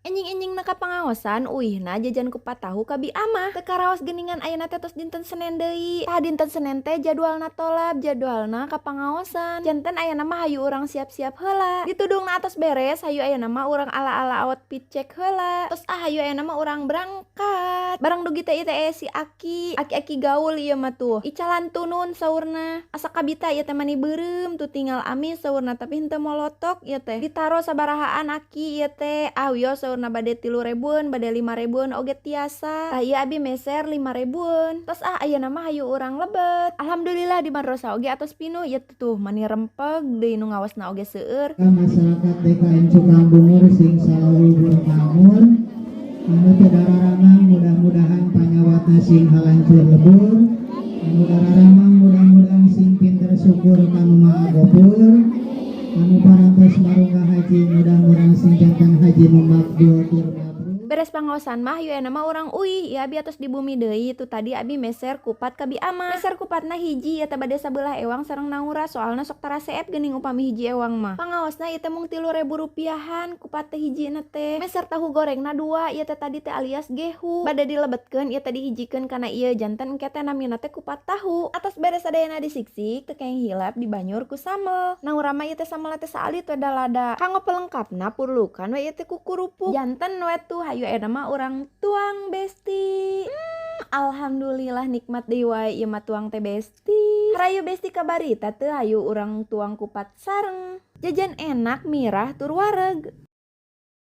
Enjing-enjing na kapangaosan, uihna jajan kupat tahu kabi amah. Teu karaos geuningan ayeuna teh tos dinten Senen deui. Tah dinten Senen teh jadwalna tolab, jadwalna kapangaosan. Janten ayeuna mah hayu urang siap-siap heula. Ditudungna atos beres, hayu ayeuna mah urang ala-ala outfit cek heula. Tos hayu ayeuna mah urang berangkat. Bareng dugi teh si Aki gaul ieu mah tuh. Icalan tunun saurna. Asa kabita ieu teh mani beureum tuh tinggal amis saurna tapi henteu molotok ieu teh. Ditaro sabarahaan Aki ieu teh. Wios saurna bade 3.000-an, bade 5.000-an oge tiasa. Tah ieu abi meser 5.000-an. Tos ayeuna mah hayu urang lebet. Alhamdulillah di madrasah oge atos pinuh ieu tuh mani rempeg deui nu ngawasna oge seueur. Masyarakat DKM Cukambungur sing salawuhur makmur anu teu dararamang mudah-mudahan panyawatna sing halancur lebur anu dararamang mudah-mudahan sing pinter syukur kanu maha gopur anu parantos marunggah haji mudah-mudahan sing jantan haji nu makbul tur mabrur. Beres pangaosan mah ayeuna mah urang uih ieu abi atos di bumi deui itu tadi abi meser kupat ka bi amah. Meser kupatna hiji ieu teh bade sabelah ewang sareng naura soalna sok tara seet geuning upami hiji ewang mah. Pangaosna ieu teh mung 3.000 rupiahan kupat teh hijina teh. Meser tahu gorengna 2 ieu teh tadi teh alias gehu. Bade dilebetkeun ieu teh dihijikeun kana ieu janten engke teh namina teh kupat tahu. Atos beres sadayana disiksik teu kaeng hilap dibanyur ku samel. Naura mah ieu teh samel teh saalit we dalada. Kanggo pelengkapna purlukan we ieu teh ku kerupuk. Janten we tuh hayu ayeuna mah urang tuang besti. Alhamdulillah nikmat deui wae ieu mah tuang teh besti. Harayu besti kabarita teu hayu urang tuang kupat sareng. Jajan enak mirah tur wareg.